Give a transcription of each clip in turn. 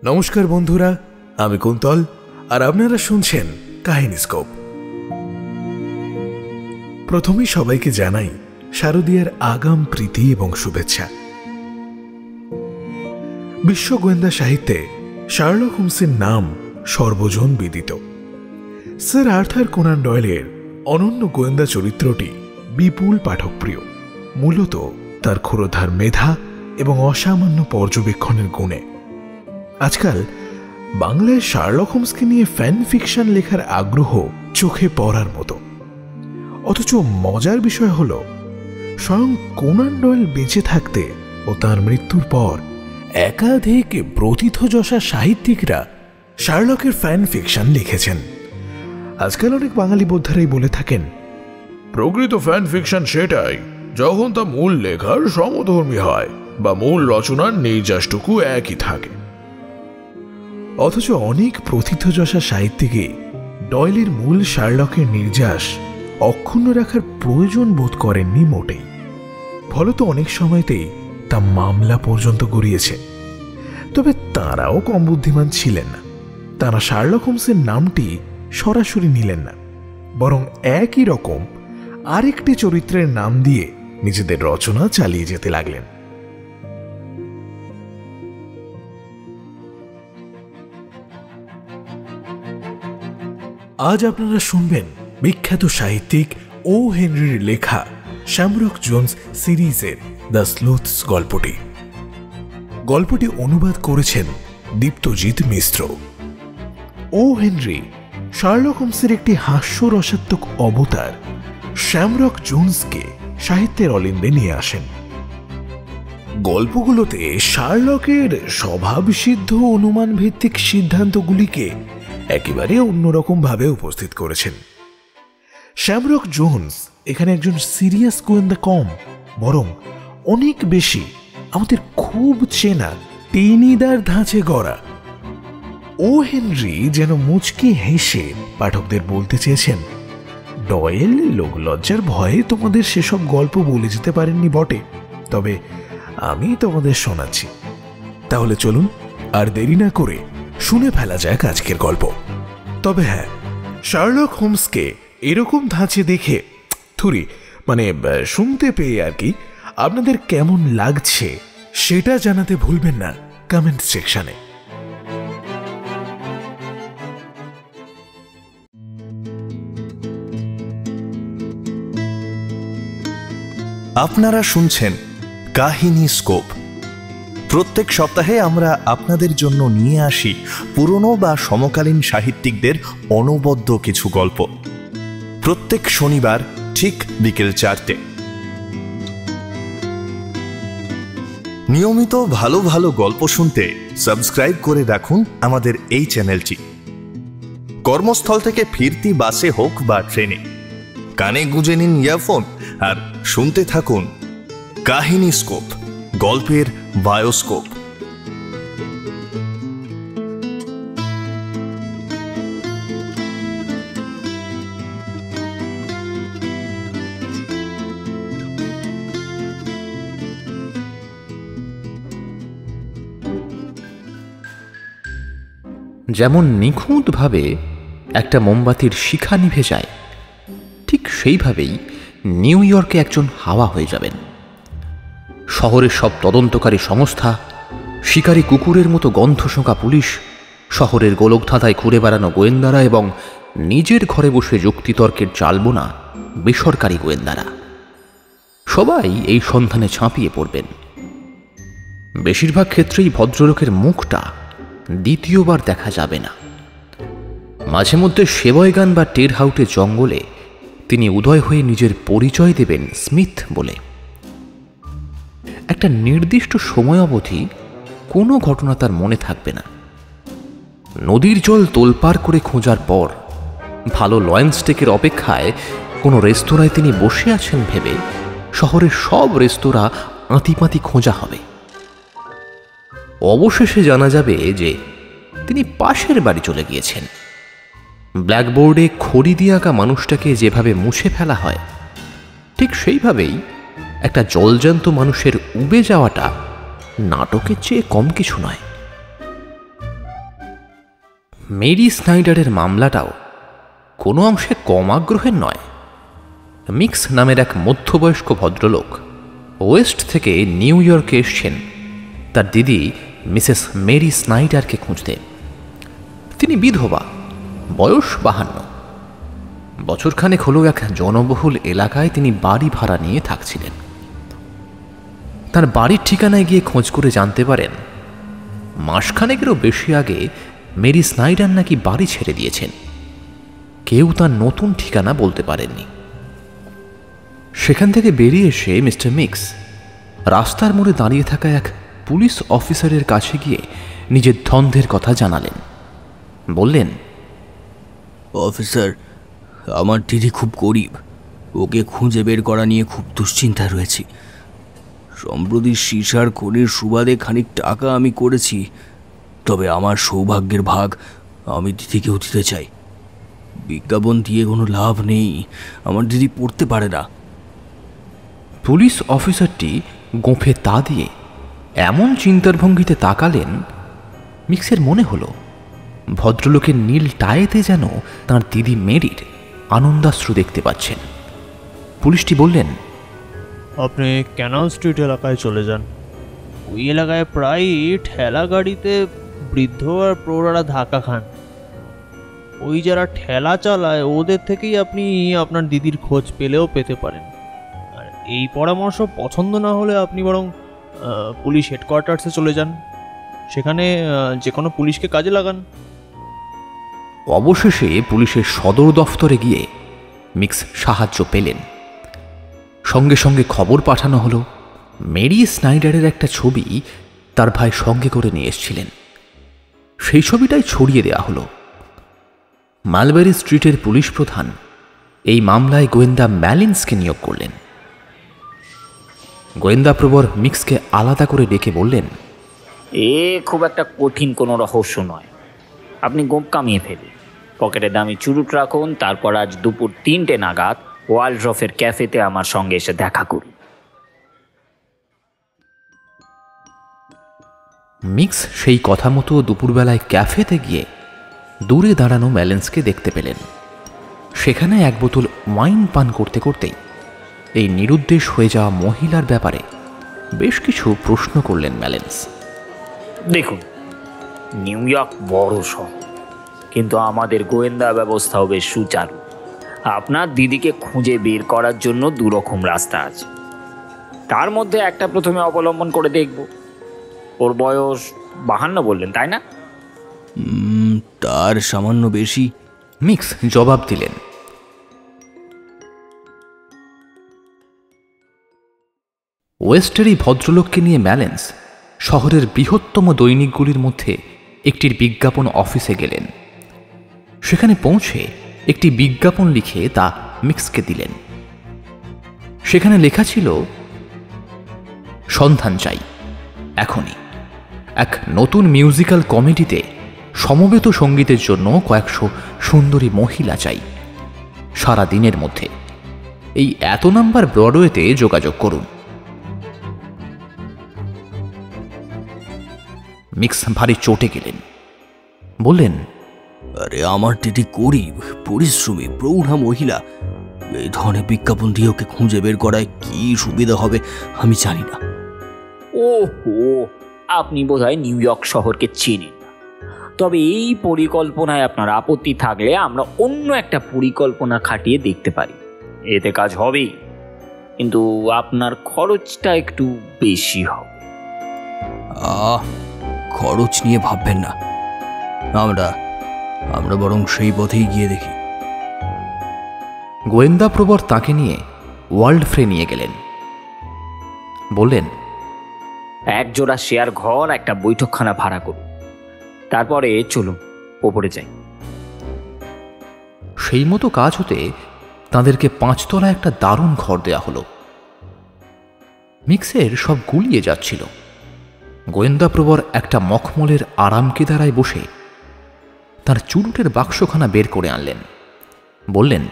নমস্কার বন্ধুরা, আমি কুন্তল আর আপনারা শুনছেন কাহিনীস্কোপ। প্রথমেই সবাইকে জানাই শারদীয়ার আগাম প্রীতি এবং শুভেচ্ছা। বিশ্ব গোয়েন্দা সাহিত্যে শার্লক হোমসের নাম সর্বজন বিদিত। স্যার আর্থার কোনান ডয়েলের অনন্য গোয়েন্দা চরিত্রটি বিপুল পাঠকপ্রিয়, মূলত তার ক্ষুরধার মেধা এবং অসামান্য পর্যবেক্ষণের গুণে। আজকাল বাংলায় শার্লক হোমসকে নিয়ে ফ্যান ফিকশন লেখার আগ্রহ চোখে পড়ার মতো। অথচ মজার বিষয় হল, স্বয়ং কোনান ডয়েল বেঁচে থাকতে ও তার মৃত্যুর পর একাধিক প্রথিতযশা সাহিত্যিকরা শার্লকের ফ্যান ফিকশন লিখেছেন। আজকাল অনেক বাঙালি বোদ্ধারাই বলে থাকেন, প্রকৃত ফ্যান ফিকশন সেটাই যখন তা মূল লেখার সমধর্মী হয় বা মূল রচনার নির্যাসটুকু একই থাকে। অথচ অনেক প্রথিতযশা সাহিত্যিকে ডয়েলের মূল শার্লকের নির্যাস অক্ষুণ্ণ রাখার প্রয়োজন বোধ করেননি মোটেই। ফলত অনেক সময়তেই তা মামলা পর্যন্ত গড়িয়েছে। তবে তাঁরাও কম বুদ্ধিমান ছিলেন না। তাঁরা শার্লক হোমসের নামটি সরাসরি নিলেন না, বরং একই রকম আরেকটি চরিত্রের নাম দিয়ে নিজেদের রচনা চালিয়ে যেতে লাগলেন। আজ আপনারা শুনবেন বিখ্যাত সাহিত্যিক ও হেনরির লেখা শ্যামরক জোন্স সিরিজের দ্য স্লুথস গল্পটি। গল্পটি অনুবাদ করেছেন দীপ্তজিৎ মিশ্র। ও হেনরি শার্লক হোমসের একটি হাস্যরসাত্মক অবতার শ্যামরক জোন্সকে সাহিত্যের অলিন্দে নিয়ে আসেন। গল্পগুলোতে শার্লকের স্বভাবসিদ্ধ অনুমান ভিত্তিক সিদ্ধান্তগুলিকে একেবারে অন্যরকম ভাবে উপস্থিত করেছেন। শ্যামরক জোন্স এখানে একজন সিরিয়াস গোয়েন্দা কম, বরং অনেক বেশি আমাদের খুব চেনা টেনিদার ধাঁচে গড়া। ও হেনরি যেন মুচকি হেসে পাঠকদের বলতে চেয়েছেন, ডয়েল লোকলজ্জার ভয়ে তোমাদের সেসব গল্প বলে যেতে পারেননি বটে, তবে আমি তোমাদের শোনাচ্ছি। তাহলে চলুন আর দেরি না করে শুনে ফেলা যাক আজকের গল্প। তবে হ্যাঁ, শার্লক হোমসকে এরকম ধাঁচে দেখে শুনতে পেয়ে আর কি আপনাদের কেমন লাগছে সেটা জানাতে ভুলবেন না কমেন্ট সেকশনে। আপনারা শুনছেন কাহিনী স্কোপ। প্রত্যেক সপ্তাহে আমরা আপনাদের জন্য নিয়ে আসি পুরনো বা সমকালীন সাহিত্যিকদের অনবদ্য কিছু গল্প। প্রত্যেক শনিবার ঠিক বিকেল 4টে। নিয়মিত ভালো ভালো গল্প শুনতে সাবস্ক্রাইব করে রাখুন আমাদের এই চ্যানেলটি। কর্মস্থল থেকে ফিরতি বাসে হোক বা ট্রেনে, কানে গুঁজে নিন ইয়ারফোন আর শুনতে থাকুন কাহিনী স্কোপ, গল্পের বায়োস্কোপ। যেমন নিখুঁতভাবে একটা মোমবাতির শিখা নিভে যায়, ঠিক সেইভাবেই নিউ ইয়র্কে একজন হাওয়া হয়ে যাবেন। শহরের সব তদন্তকারী সংস্থা, শিকারী কুকুরের মতো গন্ধ শোঁকা পুলিশ, শহরের গোলকধাঁধায় ঘুরে বেড়ানো গোয়েন্দারা এবং নিজের ঘরে বসে যুক্তিতর্কের চালবোনা বেসরকারি গোয়েন্দারা, সবাই এই সন্ধানে ঝাঁপিয়ে পড়বেন। বেশিরভাগ ক্ষেত্রেই ভদ্রলোকের মুখটা দ্বিতীয়বার দেখা যাবে না। মাঝে মধ্যে সেবয়গান বা টেরহাউটে জঙ্গলে তিনি উদয় হয়ে নিজের পরিচয় দেবেন স্মিথ বলে। একটা নির্দিষ্ট সময় অবধি কোনো ঘটনা তার মনে থাকবে না। নদীর জল তোলপাড় করে খোঁজার পর ভালো লয়েন স্টেকের অপেক্ষায় কোনো রেস্তোরাঁয় তিনি বসে আছেন ভেবে শহরের সব রেস্তোরাঁ আঁতিপাতি খোঁজা হবে। অবশেষে জানা যাবে যে তিনি পাশের বাড়ি চলে গিয়েছেন। ব্ল্যাকবোর্ডে খড়ি দিয়ে আঁকা মানুষটাকে যেভাবে মুছে ফেলা হয়, ঠিক সেইভাবেই একটা জলজান্ত মানুষের উবে যাওয়াটা নাটকের চেয়ে কম কিছু নয়। মেরি স্নাইডারের মামলাটাও কোনো অংশে কম আগ্রহের নয়। মিক্স নামের এক মধ্যবয়স্ক ভদ্রলোক ওয়েস্ট থেকে নিউ ইয়র্কে এসছেন তার দিদি মিসেস মেরি স্নাইডারকে খুঁজতে। তিনি বিধবা, বয়স 52। বছরখানেক হলো এক জনবহুল এলাকায় তিনি বাড়ি ভাড়া নিয়ে থাকছিলেন। তার বাড়ির ঠিকানায় গিয়ে খোঁজ করে জানতে পারেন মাসখানেকেরও বেশি আগে মেরি স্নাইডার নাকি বাড়ি ছেড়ে দিয়েছেন। কেউ তার নতুন ঠিকানা বলতে পারেননি। সেখান থেকে বেরিয়ে এসে মিস্টার মিক্স রাস্তার মোড়ে দাঁড়িয়ে থাকা এক পুলিশ অফিসারের কাছে গিয়ে নিজের দ্বন্দ্বের কথা জানালেন। বললেন, অফিসার, আমার দিদি খুব গরিব, ওকে খুঁজে বের করা নিয়ে খুব দুশ্চিন্তায় রয়েছি। সম্প্রতি সিসার খনির সুবাদে খানিক টাকা আমি করেছি, তবে আমার সৌভাগ্যের ভাগ আমি দিদিকেও দিতে চাই। বিজ্ঞাপন দিয়ে কোনো লাভ নেই, আমার দিদি পড়তে পারে না। পুলিশ অফিসারটি গোঁফে তা দিয়ে এমন চিন্তার ভঙ্গিতে তাকালেন, মিক্সের মনে হলো ভদ্রলোকের নীল টায়েতে যেন তাঁর দিদি মেরির আনন্দাশ্রু দেখতে পাচ্ছেন। পুলিশটি বললেন, আপনি ক্যানাল স্ট্রিট এলাকায় চলে যান। ওই এলাকায় প্রায়ই ঠেলা গাড়িতে বৃদ্ধ আর প্রৌঢ়ারা ধাক্কা খান। ওই যারা ঠেলা চালায় ওদের থেকেই আপনি আপনার দিদির খোঁজ পেলেও পেতে পারেন। আর এই পরামর্শ পছন্দ না হলে আপনি বরং পুলিশ হেডকোয়ার্টার্সে চলে যান, সেখানে যে কোনো পুলিশকে কাজে লাগান। অবশেষে পুলিশের সদর দফতরে গিয়ে মিক্স সাহায্য পেলেন। সঙ্গে সঙ্গে খবর পাঠানো হলো মেরি স্নাইডারের একটা ছবি তার ভাই সঙ্গে করে নিয়ে এসেছিলেন। সেই ছবিটাই ছড়িয়ে দেওয়া হলো। মালবেরি স্ট্রিটের পুলিশ প্রধান এই মামলায় গোয়েন্দা ম্যালিন্সকে নিয়োগ করলেন। গোয়েন্দা প্রবর মিক্সকে আলাদা করে ডেকে বললেন, এ খুব একটা কঠিন কোনো রহস্য নয়। আপনি গোপ কামিয়ে ফেলুন, পকেটে দামি চুরুট রাখুন, তারপর আজ দুপুর 3টে নাগাদ ওয়ালড্রফের ক্যাফেতে আমার সঙ্গে এসে দেখা করুন। মিক্স সেই কথা মতো দুপুরবেলায় ক্যাফেতে গিয়ে দূরে দাঁড়ানো ম্যালেন্সকে দেখতে পেলেন। সেখানে এক বোতল ওয়াইন পান করতে করতেই এই নিরুদ্দেশ হয়ে যাওয়া মহিলার ব্যাপারে বেশ কিছু প্রশ্ন করলেন ম্যালেন্স। দেখুন, নিউ ইয়র্ক বড় শহর, কিন্তু আমাদের গোয়েন্দা ব্যবস্থাও বেশ সুচারু। আপনার দিদিকে খুঁজে বের করার জন্য দুরকম রাস্তা আছে। তার মধ্যে একটা প্রথমে অবলম্বন করে দেখব। ওর বয়স 52 বললেন, তাই না? তার সামান্য বেশি, মিক্স জবাব দিলেন। ওয়েস্টের এই ভদ্রলোককে নিয়ে ম্যালেন্স শহরের বৃহত্তম দৈনিকগুলির মধ্যে একটির বিজ্ঞাপন অফিসে গেলেন। সেখানে পৌঁছে একটি বিজ্ঞাপন লিখে তা মিক্সকে দিলেন। সেখানে লেখা ছিল, সন্ধান চাই এখনই এক নতুন মিউজিক্যাল কমেডিতে সমবেত সঙ্গীতের জন্য কয়েকশো সুন্দরী মহিলা চাই সারা দিনের মধ্যে। এই এত নাম্বার ব্রডওয়েতে যোগাযোগ করুন। মিক্স ভারী চটে গেলেন। বললেন, আরে আমার দিদি গরিব, পরিশ্রমী, প্রৌঢ়া মহিলা। এই ধরনের বিজ্ঞাপন দিয়ে ওকে খুঁজে বের করায় কি সুবিধা হবে আমি জানি না। ওহো, আপনি বোধহয় নিউ ইয়র্ক শহরকে চেনেন না। তবে এই পরিকল্পনায় আপনার আপত্তি থাকলে আমরা অন্য একটা পরিকল্পনা খাটিয়ে দেখতে পারি। এতে কাজ হবেই, কিন্তু আপনার খরচটা একটু বেশি হবে। খরচ নিয়ে ভাববেন না, আমরা বরং সেই পথেই গিয়ে দেখি। গোয়েন্দা প্রবর তাকে নিয়ে ওয়ার্ল্ড ফ্রে নিয়ে গেলেন। বললেন, এক জোড়া শেয়ার ঘর, একটা বৈঠকখানা ভাড়া করুন, তারপরে চলুন ওপরে যাই। সেই মতো কাজ হতে তাদেরকে 5 তলা একটা দারুণ ঘর দেয়া হলো। মিক্সের সব গুলিয়ে যাচ্ছিল। গোয়েন্দা প্রবর একটা মখমলের আরামকেদারায় বসে তার চুরুটের বাক্সখানা বের করে আনলেন। বললেন,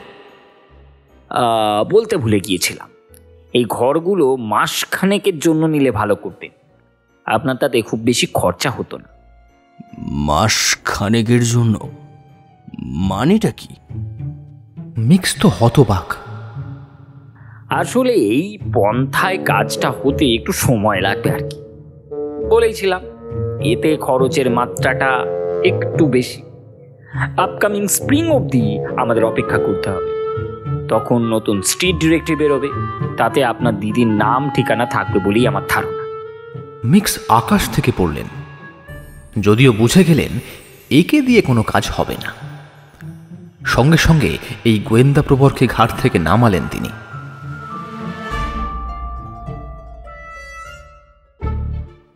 বলতে ভুলে গিয়েছিলাম, এই ঘরগুলো মাসখানেকের জন্য নিলে ভালো করতেন। আপনার তাতে খুব বেশি খরচা হতো না। মাস খানেকের জন্য? মানেটা কি? মিক্স তো হতবাক। আসলে এই পন্থায় কাজটা হতে একটু সময় লাগবে আর কি। বলেছিলাম এতে খরচের মাত্রাটা একটু বেশি। আপকামিং স্প্রিং অবধি আমাদের অপেক্ষা করতে হবে। তখন নতুন স্ট্রিট ডিরেক্টরি বেরোবে, তাতে আপনার দিদির নাম ঠিকানা থাকবে বলেই আমার ধারণা। মিক্স আকাশ থেকে পড়লেন, যদিও বুঝে গেলেন একে দিয়ে কোনো কাজ হবে না। সঙ্গে সঙ্গে এই গোয়েন্দা প্রবরকে ঘাট থেকে নামালেন তিনি।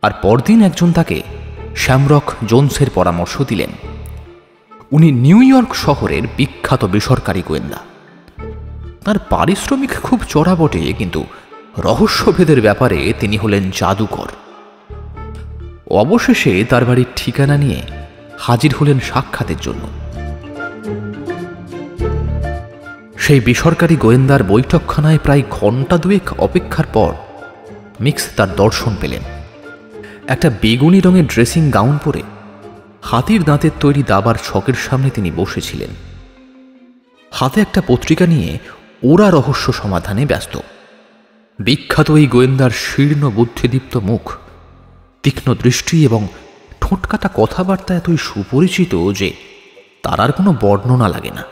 আর পরদিন একজন তাকে শ্যামরক জোনসের পরামর্শ দিলেন। উনি নিউ ইয়র্ক শহরের বিখ্যাত বেসরকারি গোয়েন্দা। তার পারিশ্রমিক খুব চড়া বটে, কিন্তু রহস্যভেদের ব্যাপারে তিনি হলেন জাদুকর। অবশেষে তার বাড়ির ঠিকানা নিয়ে হাজির হলেন সাক্ষাতের জন্য। সেই বেসরকারি গোয়েন্দার বৈঠকখানায় প্রায় ঘণ্টা দুয়েক অপেক্ষার পর মিক্স তার দর্শন পেলেন। একটা বেগুনি রঙের ড্রেসিং গাউন পরে হাতির দাঁতের তৈরি দাবার ছকের সামনে তিনি বসেছিলেন। হাতে একটা পত্রিকা নিয়ে ওরা রহস্য সমাধানে ব্যস্ত। বিখ্যাত এই গোয়েন্দার শীর্ণ বুদ্ধিদীপ্ত মুখ, তীক্ষ্ণ দৃষ্টি এবং ঠোঁটকাটা কথাবার্তা এতই সুপরিচিত যে তার আর কোনো বর্ণনা লাগে না।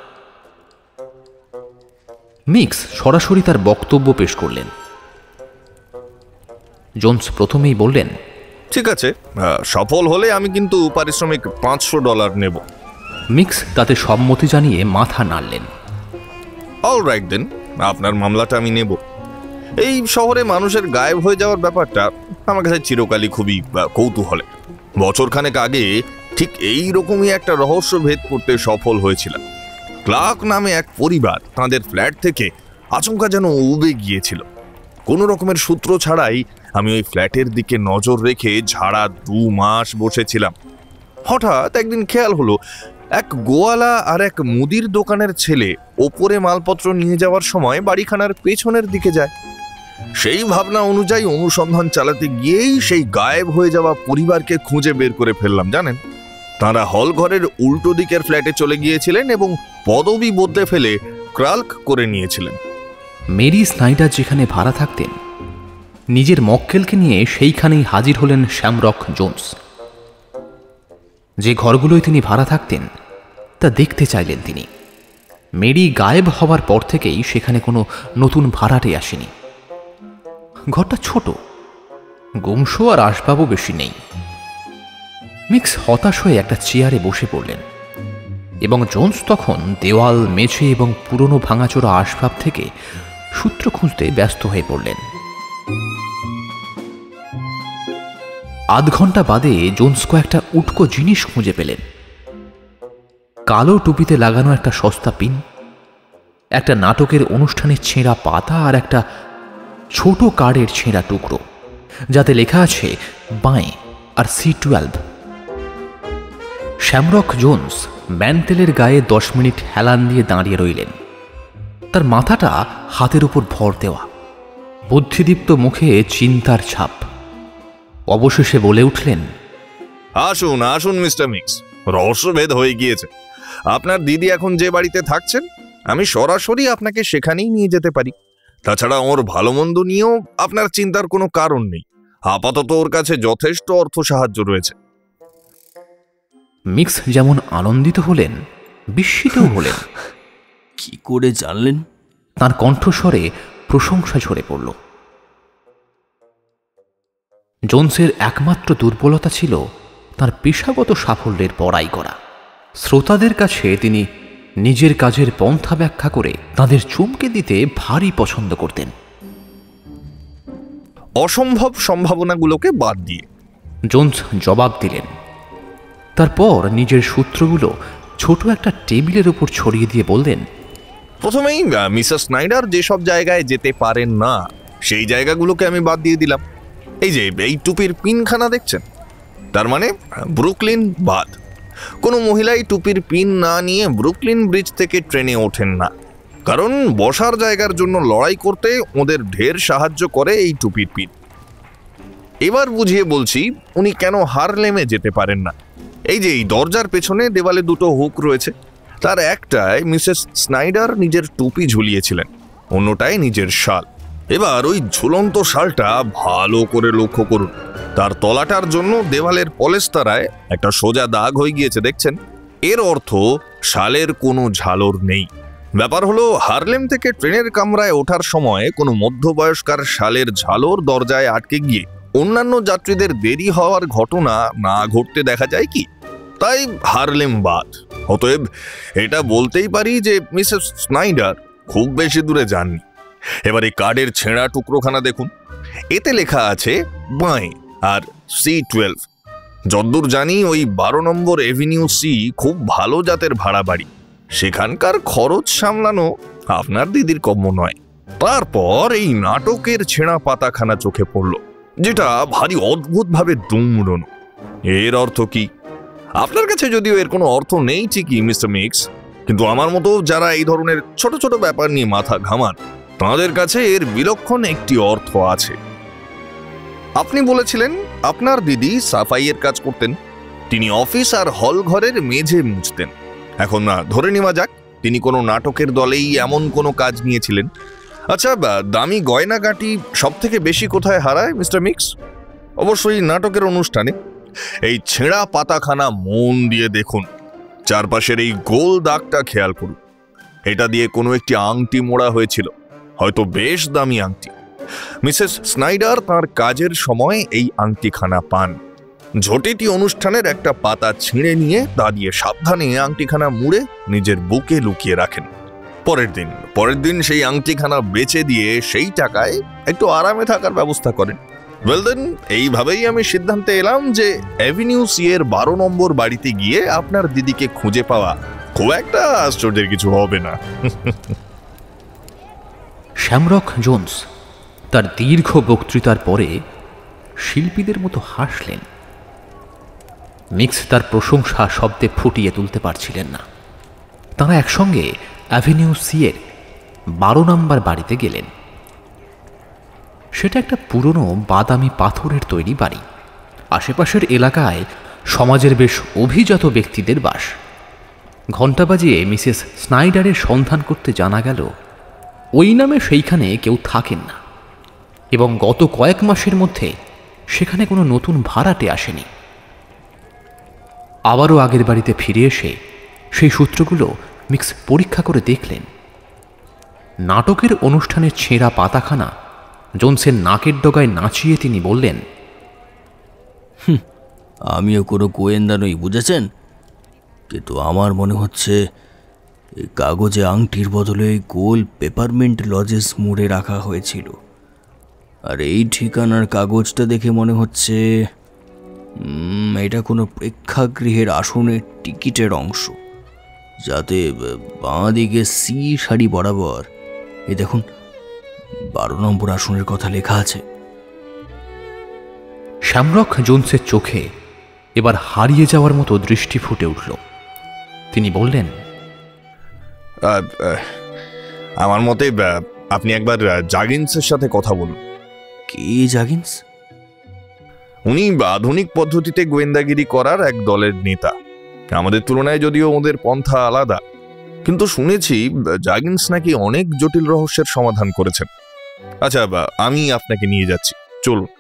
মিক্স সরাসরি তার বক্তব্য পেশ করলেন। জোনস প্রথমেই বললেন, ঠিক আছে, সফল হলে আমি কিন্তু পারিশ্রমিক $500 নেব। মিক্স তাতে সম্মতি জানিয়ে মাথা নাড়লেন। অলরাইট দেন, আপনার মামলাটা আমি নেব। এই শহরে মানুষের গায়েব হয়ে যাওয়ার ব্যাপারটা আমার কাছে চিরকালই খুবই কৌতূহলের। বছরখানেক আগে ঠিক এই রকমই একটা রহস্য ভেদ করতে সফল হয়েছিলাম। ক্লার্ক নামে এক পরিবার তাদের ফ্ল্যাট থেকে আচমকা যেন উবে গিয়েছিল। কোনো রকমের সূত্র ছাড়াই আমি ওই ফ্ল্যাটের দিকে নজর রেখে ঝাড়া 2 মাস বসেছিলাম। হঠাৎ একদিন খেয়াল হলো এক গোয়ালা আর এক মুদির দোকানের ছেলে ওপরে মালপত্র নিয়ে যাওয়ার সময় বাড়িখানার পেছনের দিকে যায়। সেই ভাবনা অনুযায়ী অনুসন্ধান চালাতে গিয়েই সেই গায়েব হয়ে যাওয়া পরিবারকে খুঁজে বের করে ফেললাম। জানেন, তাঁরা হল ঘরের উল্টো দিকের ফ্ল্যাটে চলে গিয়েছিলেন এবং পদবি বদলে ফেলে ক্রাল্ক করে নিয়েছিলেন। মেরি স্নাইডার যেখানে ভাড়া থাকতেন, নিজের মক্কেলকে নিয়ে সেইখানেই হাজির হলেন শ্যামরক জোনস। যে ঘরগুলোয় তিনি ভাড়া থাকতেন তা দেখতে চাইলেন তিনি। মেরি গায়েব হওয়ার পর থেকেই সেখানে কোনো নতুন ভাড়াটে আসেনি। ঘরটা ছোট, গুমসো আর আসবাবও বেশি নেই। মিক্স হতাশ হয়ে একটা চেয়ারে বসে পড়লেন এবং জোনস তখন দেওয়াল, মেঝে এবং পুরনো ভাঙাচোরা আসবাব থেকে সূত্র খুঁজতে ব্যস্ত হয়ে পড়লেন। আধ ঘন্টা বাদে জোনস কয়েকটা উটকো জিনিস খুঁজে পেলেন। কালো টুপিতে লাগানো একটা সস্তা পিন, একটা নাটকের অনুষ্ঠানের ছেঁড়া পাতা আর একটা ছোট কার্ডের ছেঁড়া টুকরো, যাতে লেখা আছে বাঁয়ে আর C12। শ্যামরক জোনস ম্যান্টেলের গায়ে 10 মিনিট হেলান দিয়ে দাঁড়িয়ে রইলেন। তার মাথাটা হাতের উপর ভর দেওয়া, বুদ্ধিদীপ্ত মুখে চিন্তার ছাপ। অবশেষে বলে উঠলেন, আসুন আসুন মিস্টার মিক্স, রহস্যভেদ হয়ে গিয়েছে। আপনার দিদি এখন যে বাড়িতে থাকছেন, আমি সরাসরি আপনাকে সেখানেই নিয়ে যেতে পারি। তাছাড়া ওর ভালো মন্দ নিয়েও আপনার চিন্তার কোনো কারণ নেই। আপাতত ওর কাছে যথেষ্ট অর্থ সাহায্য রয়েছে। মিক্স যেমন আনন্দিত হলেন, বিস্মিতও হলেন। কি করে জানলেন? তার কণ্ঠস্বরে প্রশংসা ঝরে পড়ল। জোনসের একমাত্র দুর্বলতা ছিল তার পেশাগত সাফল্যের বড়াই করা। শ্রোতাদের কাছে তিনি নিজের কাজের পন্থা ব্যাখ্যা করে তাদের চমকে দিতে ভারী পছন্দ করতেন। অসম্ভব সম্ভাবনাগুলোকে বাদ দিয়ে জোনস জবাব দিলেন। তারপর নিজের সূত্রগুলো ছোট একটা টেবিলের উপর ছড়িয়ে দিয়ে বললেন, প্রথমেই মিসেস স্নাইডার যেসব জায়গায় যেতে পারেন না, সেই জায়গাগুলোকে আমি বাদ দিয়ে দিলাম। এই যে এই টুপির পিনখানা দেখছেন, তার মানে ব্রুকলিন বাদ। কোনো মহিলাই টুপির পিন না নিয়ে ব্রুকলিন ব্রিজ থেকে ট্রেনে ওঠেন না, কারণ বসার জায়গার জন্য লড়াই করতে ওদের ঢের সাহায্য করে এই টুপির পিন। এবার বুঝিয়ে বলছি উনি কেন হারলেমে যেতে পারেন না। এই যে এই দরজার পেছনে দেওয়ালে দুটো হুক রয়েছে, তার একটায় মিসেস স্নাইডার নিজের টুপি ঝুলিয়েছিলেন, অন্যটায় নিজের শাল। এবার ওই ঝুলন্ত শালটা ভালো করে লক্ষ্য করুন। তার তলাটার জন্য দেওয়ালের পলেস্তারায় একটা সোজা দাগ হয়ে গিয়েছে, দেখছেন? এর অর্থ শালের কোনো ঝালর নেই। ব্যাপার হলো, হারলেম থেকে ট্রেনের কামরায় ওঠার সময় কোনো মধ্যবয়স্কার শালের ঝালর দরজায় আটকে গিয়ে অন্যান্য যাত্রীদের দেরি হওয়ার ঘটনা না ঘটতে দেখা যায় কি? তাই হারলেম বাদ। অতএব এটা বলতেই পারি যে মিসেস স্নাইডার খুব বেশি দূরে যাননি। এবার এই কার্ডের ছেঁড়া টুকরোখানা দেখুন, এতে লেখা আছে বাঁয়ে আর C12। যদ্দূর জানি ওই 12 নম্বর এভিনিউ সি খুব ভালো জাতের ভাড়া বাড়ি, সেখানকার খরচ সামলানো আপনার দিদির কম্য নয়। তারপর এই নাটকের ছেঁড়া পাতাখানা চোখে পড়ল, যেটা ভারী অদ্ভুতভাবে দুমড়ানো। এর অর্থ কি? আপনার কাছে যদিও এর কোনো অর্থ নেই ঠিকই মিস্টার মিক্স, কিন্তু আমার মতো যারা এই ধরনের ছোট ছোট ব্যাপার নিয়ে মাথা ঘামান, তাঁদের কাছে এর বিলক্ষণ একটি অর্থ আছে। আপনি বলেছিলেন আপনার দিদি সাফাইয়ের কাজ করতেন, তিনি অফিস আর হল ঘরের মেঝে মুছতেন। এখন না ধরে নেওয়া যাক তিনি কোনো নাটকের দলেই এমন কোনো কাজ নিয়েছিলেন। আচ্ছা, দামি গয়নাগাটি সব থেকে বেশি কোথায় হারায় মিস্টার মিক্স? অবশ্যই নাটকের অনুষ্ঠানে। এই ছেঁড়া পাতাখানা মন দিয়ে দেখুন, চারপাশের এই গোল দাগটা খেয়াল করুন। এটা দিয়ে কোনো একটি আংটি মোড়া হয়েছিল, হয়তো বেশ দামি আংটি। মিসেস স্নাইডার তার কাজের সময় এই আংটিখানা পান। ঝটিটি অনুষ্ঠানের একটা পাতা ছিঁড়ে নিয়ে তা দিয়ে সাবধানে আংটিখানা মুড়ে নিজের বুকে লুকিয়ে রাখেন। পরের দিন সেই আংটিখানা বেচে দিয়ে সেই টাকায় একটু আরামে থাকার ব্যবস্থা করেন। ওয়েল দেন, এইভাবেই আমি সিদ্ধান্তে এলাম যে অ্যাভিনিউ সি এর 12 নম্বর বাড়িতে গিয়ে আপনার দিদিকে খুঁজে পাওয়া খুব একটা আশ্চর্যের কিছু হবে না। শ্যামরক জোন্স তার দীর্ঘ বক্তৃতার পরে শিল্পীদের মতো হাসলেন। মিক্স তার প্রশংসা শব্দে ফুটিয়ে তুলতে পারছিলেন না। তাঁরা একসঙ্গে অ্যাভিনিউ সি এর 12 নম্বর বাড়িতে গেলেন। সেটা একটা পুরনো বাদামি পাথরের তৈরি বাড়ি। আশেপাশের এলাকায় সমাজের বেশ অভিজাত ব্যক্তিদের বাস। ঘণ্টা বাজিয়ে মিসেস স্নাইডারের সন্ধান করতে জানা গেল ওই নামে সেইখানে কেউ থাকেন না, এবং গত কয়েক মাসের মধ্যে সেখানে কোনো নতুন ভাড়াটে আসেনি। আবারও আগের বাড়িতে ফিরে এসে সেই সূত্রগুলো মিক্স পরীক্ষা করে দেখলেন। নাটকের অনুষ্ঠানের ছেঁড়া পাতাখানা জোনসের নাকের ডগায় নাচিয়ে তিনি বললেন, আমিও কোনো গোয়েন্দা নই, বুঝেছেন? কিন্তু আমার মনে হচ্ছে এই কাগজে আংটির বদলে গোল পেপারমেন্ট লজেস মুড়ে রাখা হয়েছিল। আর এই ঠিকানার কাগজটা দেখে মনে হচ্ছে এটা কোনো প্রেক্ষাগৃহের আসনের টিকিটের অংশ, যাতে বাঁ দিকে সি সারি বরাবর এই দেখুন 12 নম্বর আসনের কথা লেখা আছে। শ্যামরক জোন্সের চোখে এবার হারিয়ে যাওয়ার মতো দৃষ্টি ফুটে উঠল। তিনি বললেন, আমার মতে আপনি একবার জাগিন্সের সাথে কথা বলুন। কে জাগিন্স? উনি আধুনিক পদ্ধতিতে গোয়েন্দাগিরি করার এক দলের নেতা। আমাদের তুলনায় যদিও ওদের পন্থা আলাদা, কিন্তু শুনেছি জাগিন্স নাকি অনেক জটিল রহস্যের সমাধান করেছেন। আচ্ছা, আমি আপনাকে নিয়ে যাচ্ছি, চলুন।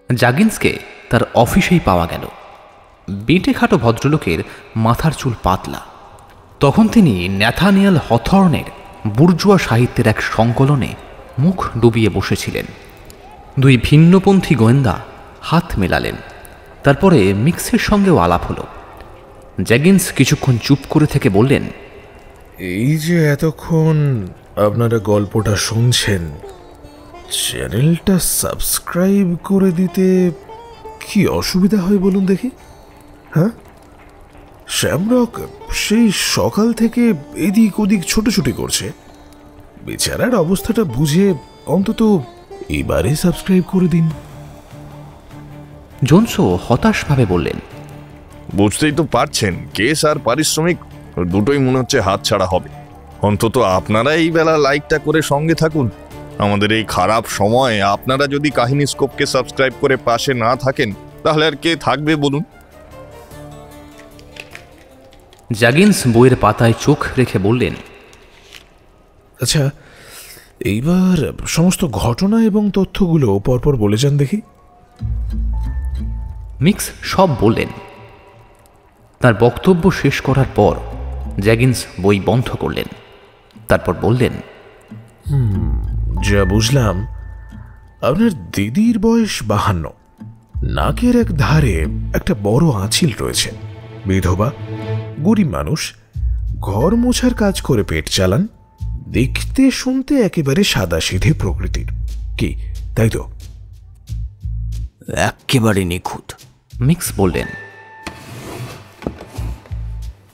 জাগিন্সকে তার অফিসেই পাওয়া গেল। বেঁটে খাটো ভদ্রলোকের মাথার চুল পাতলা। তখন তিনি ন্যাথানিয়েল হথর্নের বুর্জুয়া সাহিত্যের এক সংকলনে মুখ ডুবিয়ে বসেছিলেন। দুই ভিন্নপন্থী গোয়েন্দা হাত মেলালেন। তারপরে মিক্সের সঙ্গেও আলাপ হলো। জ্যাগিন্স কিছুক্ষণ চুপ করে থেকে বললেন, এই যে এতক্ষণ আপনারা গল্পটা শুনছেন, চ্যানেলটা সাবস্ক্রাইব করে দিতে কি অসুবিধা হয় বলুন দেখি? হ্যাঁ, শ্যামরক সেই সকাল থেকে এদিক ওদিক ছোটাছুটি করছে। বেচারার অবস্থাটা বুঝে অন্তত এবারে সাবস্ক্রাইব করে দিন। জোনসও হতাশভাবে বললেন, বুঝতেই তো পারছেন, কেস আর পারিশ্রমিক দুটোই মনে হচ্ছে হাতছাড়া হবে। অন্তত আপনারা এই বেলা লাইকটা করে সঙ্গে থাকুন। আমাদের এই খারাপ সময়ে আপনারা যদি কাহিনী স্কোপকে সাবস্ক্রাইব করে পাশে না থাকেন, তাহলে আর কে থাকবে বলুন? জাগিন্স বইয়ের পাতায় চোখ রেখে বললেন, আচ্ছা, এইবার সমস্ত ঘটনা এবং তথ্যগুলো পরপর বলে যান দেখি। মিক্স সব বললেন। তার বক্তব্য শেষ করার পর জ্যাগিন্স বই বন্ধ করলেন। তারপর বললেন, যা বুঝলাম, আপনার দিদির বয়স 52, নাকের এক ধারে একটা বড় আঁচিল রয়েছে, বিধবা, গরিব মানুষ, ঘর মোছার কাজ করে পেট চালান, দেখতে শুনতে একেবারে সাদাসিধে প্রকৃতির। কি তাই তো? একেবারে নিখুঁত, মিক্স বললেন।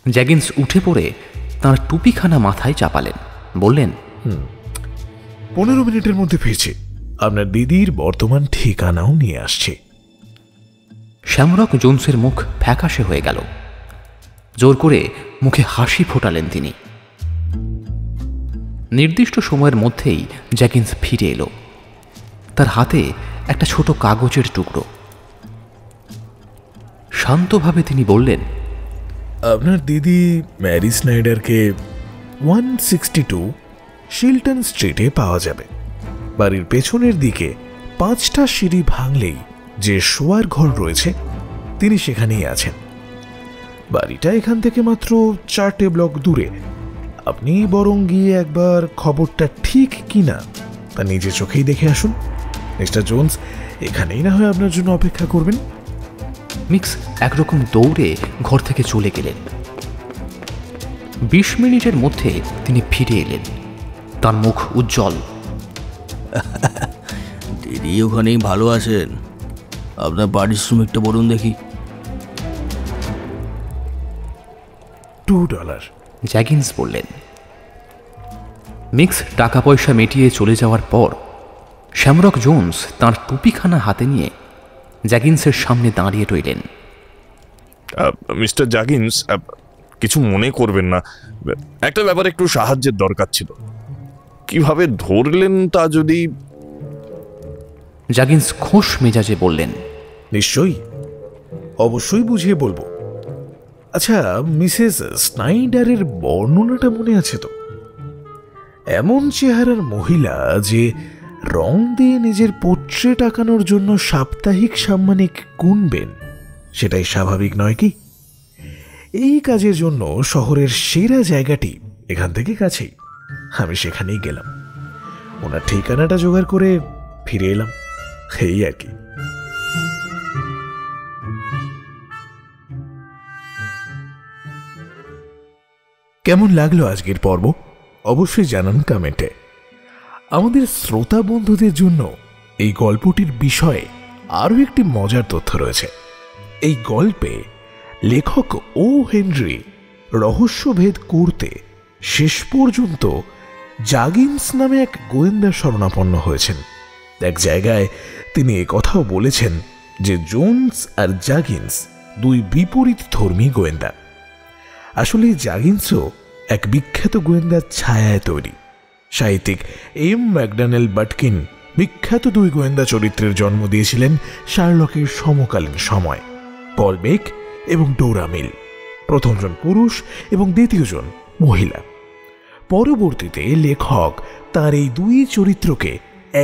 জ্যাগিন্স উঠে পড়ে তাঁর টুপিখানা মাথায় চাপালেন, বললেন, 15 মিনিটের মধ্যে ফিরছি, আপনার দিদির বর্তমান ঠিকানাও নিয়ে আসছে। শ্যামরক জোন্সের মুখ ফ্যাকাশে হয়ে গেল। জোর করে মুখে হাসি ফোটালেন তিনি। নির্দিষ্ট সময়ের মধ্যেই জ্যাকিন্স ফিরে এলো। তার হাতে একটা ছোট কাগজের টুকরো। শান্তভাবে তিনি বললেন, আপনার দিদি ম্যারি স্নাইডারকে 162 শিলটন স্ট্রিটে পাওয়া যাবে। বাড়ির পেছনের দিকে 5টা সিঁড়ি ভাঙলেই যে শোয়ার ঘর রয়েছে, তিনি সেখানেই আছেন। বাড়িটা এখান থেকে মাত্র 4টে ব্লক দূরে। আপনি বরং গিয়ে একবার খবরটা ঠিক কিনা তা নিজে চোখেই দেখে আসুন। মিস্টার জোন্স এখানেই না হয় আপনার জন্য অপেক্ষা করবেন। মিক্স একরকম দৌড়ে ঘর থেকে চলে গেলেন। 20 মিনিটের মধ্যে তিনি ফিরে এলেন। তার মুখ উজ্জ্বল। দিদি ওখানেই ভালো আছেন। আপনার পারিশ্রমিকটা বলুন দেখি। $2। জ্যাগিন্স বললেন। মিক্স টাকা পয়সা মিটিয়ে চলে যাওয়ার পর শ্যামরক জোন্স তাঁর টুপিখানা হাতে নিয়ে জ্যাগিন্সের সামনে দাঁড়িয়ে রইলেন। মিস্টার জাগিন্স, কিছু মনে করবেন না, একটা ব্যাপারে একটু সাহায্যের দরকার ছিল। কিভাবে ধরলেন তা যদি... জাগিন্স খোশ মেজাজে বললেন, নিশ্চয়ই, অবশ্যই বুঝিয়ে বলবো। আচ্ছা, মিসেস স্নাইডারের বর্ণনাটা মনে আছে তো? এমন চেহারার মহিলা যে রং দিয়ে নিজের পোট্রেট আঁকানোর জন্য সাপ্তাহিক সাম্মানিক গুনবেন, সেটাই স্বাভাবিক নয় কি? এই কাজের জন্য শহরের সেরা জায়গাটি এখান থেকে কাছেই। আমি সেখানেই গেলাম, ওনার ঠিকানাটা জোগাড় করে ফিরে এলাম, এই আর কি। কেমন লাগলো আজকের পর্ব অবশ্যই জানান কমেন্টে। আমাদের শ্রোতা বন্ধুদের জন্য এই গল্পটির বিষয়ে আরও একটি মজার তথ্য রয়েছে। এই গল্পে লেখক ও হেনরি রহস্যভেদ করতে শেষ পর্যন্ত জাগিন্স নামে এক গোয়েন্দা শরণাপন্ন হয়েছেন। এক জায়গায় তিনি কথাও বলেছেন যে জোন্স আর জাগিন্স দুই বিপরীত ধর্মী গোয়েন্দা। আসলে জাগিন্সও এক বিখ্যাত গোয়েন্দার ছায়ায় তৈরি। সাহিত্যিক এম ম্যাকডানেল বাটকিন বিখ্যাত দুই গোয়েন্দা চরিত্রের জন্ম দিয়েছিলেন শার্লকের সমকালীন সময়, পল বেক এবং ডোরা মিল। প্রথমজন পুরুষ এবং দ্বিতীয়জন মহিলা। পরবর্তীতে লেখক তার এই দুই চরিত্রকে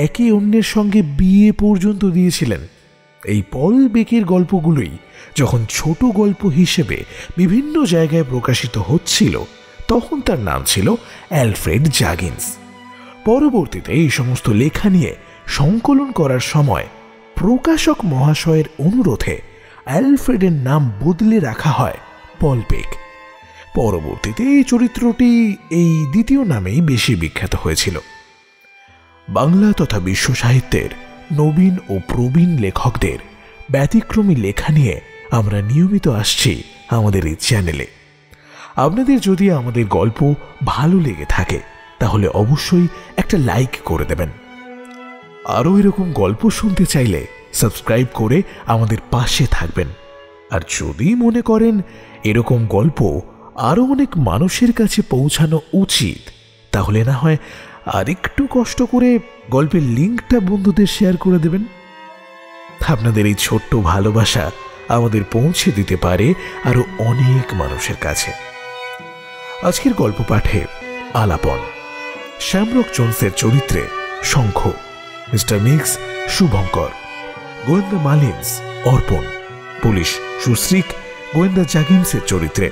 একে অন্যের সঙ্গে বিয়ে পর্যন্ত দিয়েছিলেন। এই পল বেকের গল্পগুলোই যখন ছোট গল্প হিসেবে বিভিন্ন জায়গায় প্রকাশিত হচ্ছিল, তখন তার নাম ছিল অ্যালফ্রেড জাগিন্স। পরবর্তীতে এই সমস্ত লেখা নিয়ে সংকলন করার সময় প্রকাশক মহাশয়ের অনুরোধে অ্যালফ্রেডের নাম বদলে রাখা হয় পল বেক। পরবর্তীতে এই চরিত্রটি এই দ্বিতীয় নামেই বেশি বিখ্যাত হয়েছিল। বাংলা তথা বিশ্ব সাহিত্যের নবীন ও প্রবীণ লেখকদের ব্যতিক্রমী লেখা নিয়ে আমরা নিয়মিত আসছি আমাদের এই চ্যানেলে। আপনাদের যদি আমাদের গল্প ভালো লেগে থাকে তাহলে অবশ্যই একটা লাইক করে দেবেন। আরও এরকম গল্প শুনতে চাইলে সাবস্ক্রাইব করে আমাদের পাশে থাকবেন। আর যদি মনে করেন এরকম গল্প আরও অনেক মানুষের কাছে পৌঁছানো উচিত, তাহলে না হয় আরেকটু কষ্ট করে গল্পের লিঙ্কটা বন্ধুদের শেয়ার করে দেবেন। আপনাদের এই ছোট্ট ভালোবাসা আমাদের পৌঁছে দিতে পারে আরো অনেক মানুষের কাছে। আজকের গল্প পাঠে আলাপন, শ্যামরক জোন্সের চরিত্রে শঙ্খ, মিস্টার মিক্স শুভঙ্কর, গোয়েন্দা মালিন্স অর্পণ, পুলিশ সুশ্রীক, গোয়েন্দা জাগিমসের চরিত্রে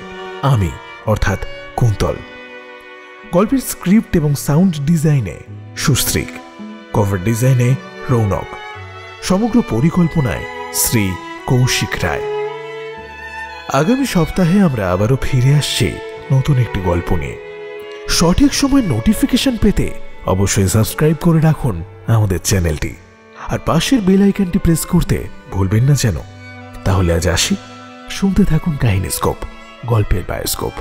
আমি অর্থাৎ কুন্তল। গল্পের স্ক্রিপ্ট এবং সাউন্ড ডিজাইনে সুশ্রীক, কভার ডিজাইনে রৌনক, সমগ্র পরিকল্পনায় শ্রী কৌশিক রায়। আগামী সপ্তাহে আমরা আবারও ফিরে আসছি নতুন একটি গল্প নিয়ে। সঠিক সময় নোটিফিকেশন পেতে অবশ্যই সাবস্ক্রাইব করে রাখুন আমাদের চ্যানেলটি, আর পাশের বেল আইকনটি প্রেস করতে ভুলবেন না যেন। তাহলে আজ আসি, শুনতে থাকুন কাহিনীস্কোপ, গল্পের বায়োস্কোপ।